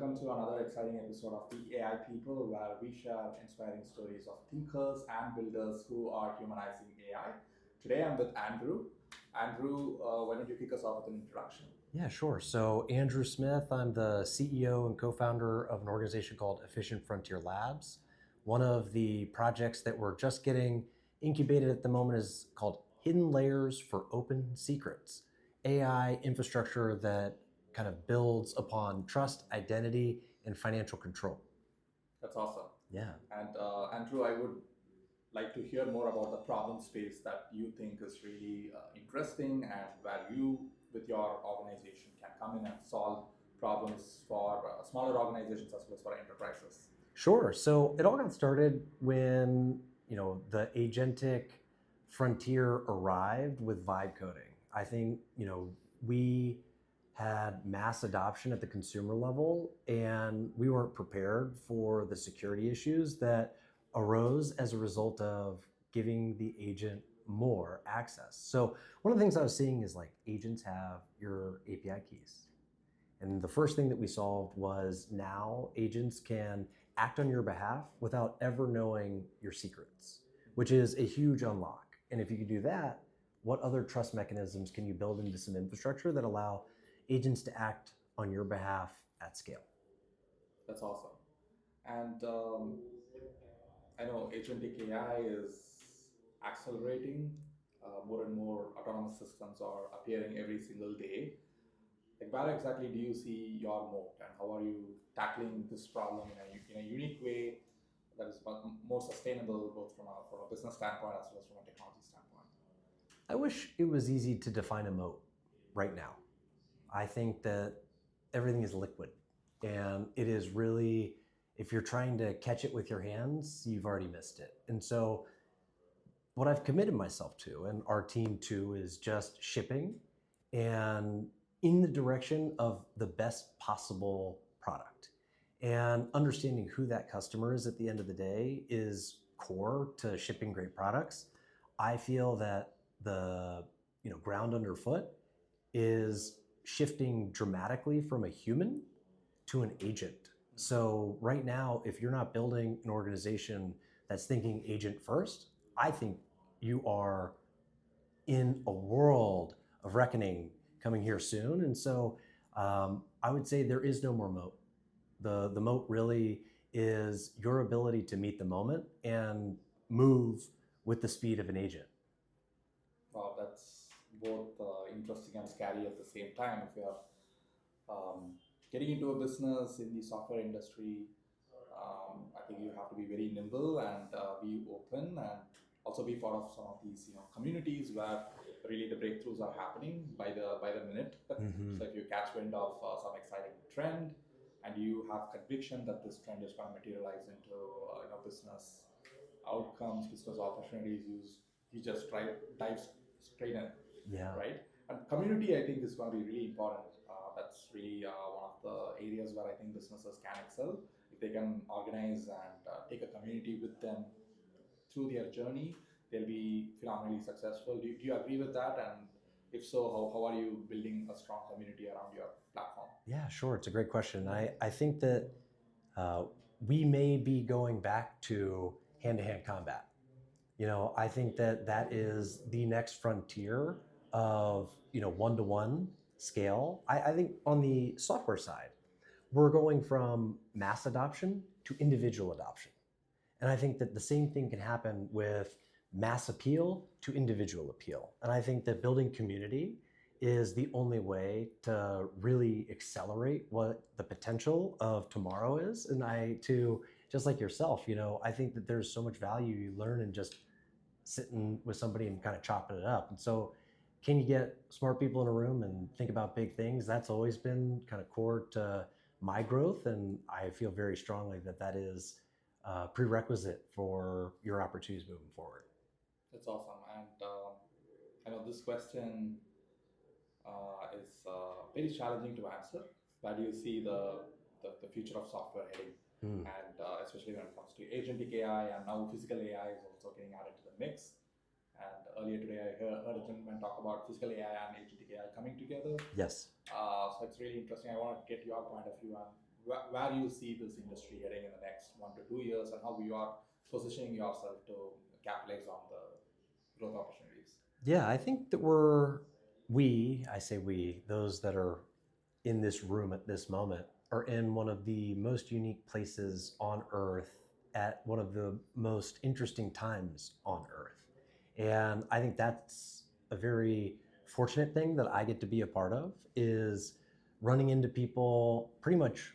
welcome to another exciting episode of the AI People, where we share inspiring stories of thinkers and builders who are humanizing AI. Today I'm with Andrew. Andrew, why don't you kick us off with an introduction? Yeah, sure. So Andrew Smith, I'm the CEO and co-founder of an organization called Efficient Frontier Labs. One of the projects that we're just getting incubated at the moment is called Hidden Layers for Open Secrets, AI infrastructure that kind of builds upon trust, identity, and financial control. That's awesome. Yeah. And Andrew, I would like to hear more about the problem space that you think is really interesting and where you, with your organization, can come in and solve problems for smaller organizations as well as for enterprises. Sure. So it all got started when, the agentic frontier arrived with vibe coding. I think, we had mass adoption at the consumer level and we weren't prepared for the security issues that arose as a result of giving the agent more access. So one of the things I was seeing is like agents have your API keys. And the first thing that we solved was now agents can act on your behalf without ever knowing your secrets, which is a huge unlock. And if you can do that, what other trust mechanisms can you build into some infrastructure that allow agents to act on your behalf at scale? That's awesome. And I know agentic AI is accelerating. More and more autonomous systems are appearing every single day. Like, where exactly do you see your moat, and how are you tackling this problem in a unique way that is more sustainable, both from a business standpoint as well as from a technology standpoint? I wish it was easy to define a moat right now. I think that everything is liquid and it is really, if you're trying to catch it with your hands, you've already missed it. And so what I've committed myself to and our team to is just shipping and in the direction of the best possible product. And understanding who that customer is at the end of the day is core to shipping great products. I feel that the ground underfoot is shifting dramatically from a human to an agent. So right now, if you're not building an organization that's thinking agent first, I think you are in a world of reckoning coming here soon. And so I would say there is no more moat. The moat really is your ability to meet the moment and move with the speed of an agent. Wow, that's both interesting and scary at the same time. If you are getting into a business in the software industry, I think you have to be very nimble and be open, and also be part of some of these communities where really the breakthroughs are happening by the minute. Mm-hmm. So if you catch wind of some exciting trend and you have conviction that this trend is going to materialize into business outcomes, business opportunities, you just dive straight in, Yeah. right? And community, I think, is going to be really important. That's really one of the areas where I think businesses can excel if they can organize and take a community with them through their journey. They'll be phenomenally successful. Do you agree with that? And if so, how are you building a strong community around your platform? Yeah, sure. It's a great question. I think that we may be going back to hand-to-hand combat. I think that that is the next frontier of, one-to-one scale. I think on the software side, we're going from mass adoption to individual adoption. And I think that the same thing can happen with mass appeal to individual appeal. And I think that building community is the only way to really accelerate what the potential of tomorrow is. And just like yourself, I think that there's so much value you learn in just sitting with somebody and kind of chopping it up. And so can you get smart people in a room and think about big things? That's always been kind of core to my growth. And I feel very strongly that that is a prerequisite for your opportunities moving forward. That's awesome. And I know this question is very challenging to answer. Where do you see the future of software heading? And especially when it comes to agentic AI, and now physical AI is also getting added to the mix. And earlier today, I heard a gentleman talk about physical AI and agentic AI coming together. Yes. So it's really interesting. I want to get your point of view on where you see this industry heading in the next 1 to 2 years, and how you are positioning yourself to capitalize on the growth opportunities. Yeah, I think that I say we, those that are in this room at this moment, are in one of the most unique places on earth at one of the most interesting times on earth. And I think that's a very fortunate thing that I get to be a part of, is running into people pretty much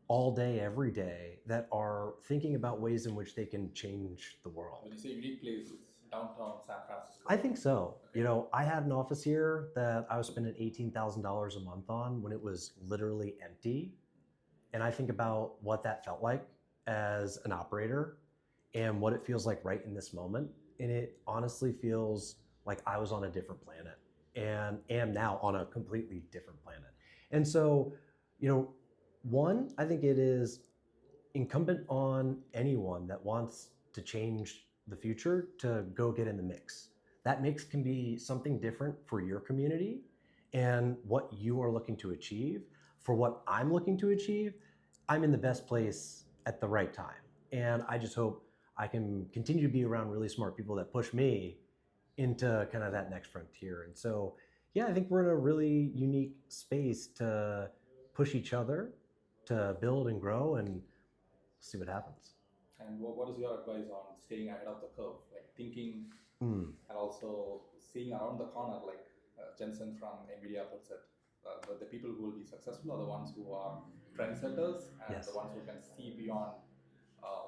all day, every day, that are thinking about ways in which they can change the world. When you say unique place, it's downtown San Francisco. I think so. Okay. I had an office here that I was spending $18,000 a month on when it was literally empty. And I think about what that felt like as an operator and what it feels like right in this moment. And it honestly feels like I was on a different planet and am now on a completely different planet. And so, one, I think it is incumbent on anyone that wants to change the future to go get in the mix. That mix can be something different for your community and what you are looking to achieve. For what I'm looking to achieve, I'm in the best place at the right time. And I just hope I can continue to be around really smart people that push me into kind of that next frontier. And so, yeah, I think we're in a really unique space to push each other to build and grow and see what happens. And what is your advice on staying ahead of the curve, like thinking Mm. and also seeing around the corner, like Jensen from NVIDIA puts it, the people who will be successful are the ones who are trendsetters and Yes. the ones who can see beyond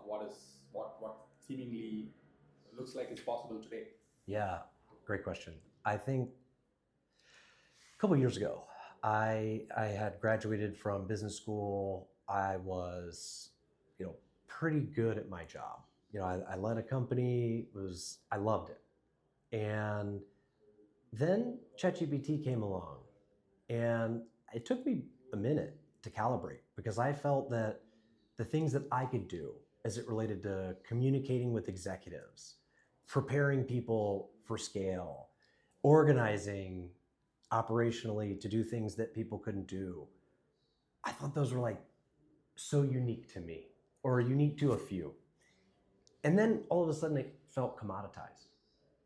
what seemingly looks like it's possible today. Yeah, great question. I think a couple years ago, I had graduated from business school. I was, pretty good at my job. I led a company. I loved it. And then ChatGPT came along, and it took me a minute to calibrate because I felt that the things that I could do as it related to communicating with executives, preparing people for scale, organizing operationally to do things that people couldn't do, I thought those were like so unique to me or unique to a few. And then all of a sudden it felt commoditized.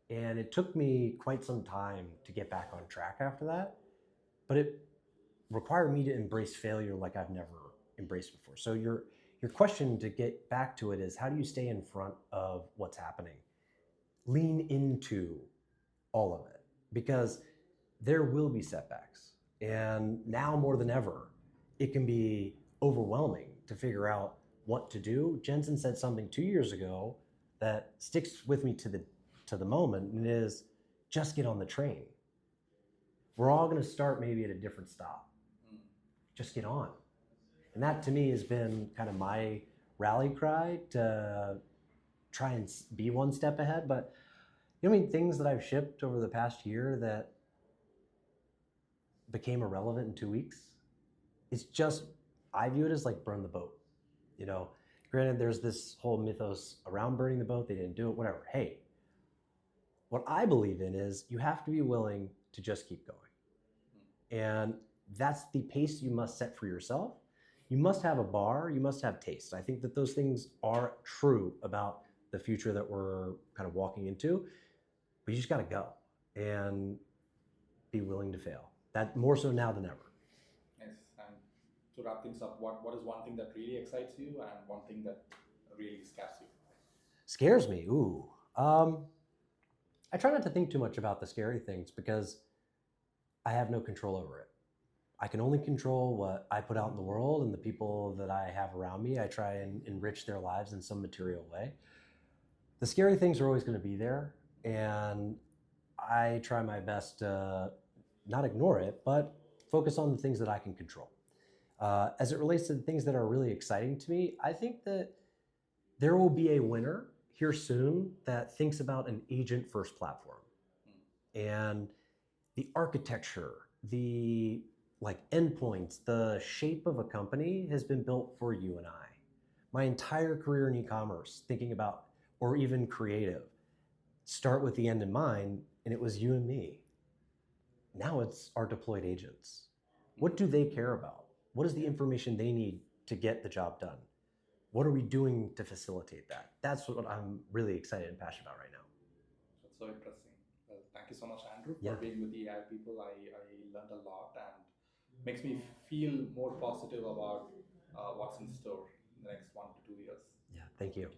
And it took me quite some time to get back on track after that. But it required me to embrace failure like I've never embraced before. So your question, to get back to it, is how do you stay in front of what's happening? Lean into all of it, because there will be setbacks. And now more than ever, it can be overwhelming to figure out what to do. Jensen said something 2 years ago that sticks with me to the moment, and it is just get on the train. We're all going to start maybe at a different stop. Just get on. And that to me has been kind of my rally cry to try and be one step ahead. But things that I've shipped over the past year that became irrelevant in 2 weeks, it's just, I view it as like burn the boat. Granted, there's this whole mythos around burning the boat. They didn't do it, whatever. Hey, what I believe in is you have to be willing to just keep going. And that's the pace you must set for yourself. You must have a bar, you must have taste. I think that those things are true about the future that we're kind of walking into, but you just got to go and be willing to fail. That more so now than ever. Yes, and to wrap things up, what is one thing that really excites you and one thing that really scares you? Scares me? Ooh. I try not to think too much about the scary things because I have no control over it. I can only control what I put out in the world and the people that I have around me. I try and enrich their lives in some material way. The scary things are always going to be there, and I try my best to not ignore it, but focus on the things that I can control. As it relates to the things that are really exciting to me, I think that there will be a winner here soon that thinks about an agent-first platform. And the architecture, the endpoints, the shape of a company has been built for you and I. My entire career in e-commerce, thinking about, or even creative, start with the end in mind, and it was you and me. Now it's our deployed agents. What do they care about? What is the information they need to get the job done. What are we doing to facilitate that? That's what I'm really excited and passionate about right now. That's so interesting. Well, thank you so much, Andrew, for Yeah. being with the AI people. I learned a lot and makes me feel more positive about what's in store in the next 1 to 2 years. Yeah. Thank you.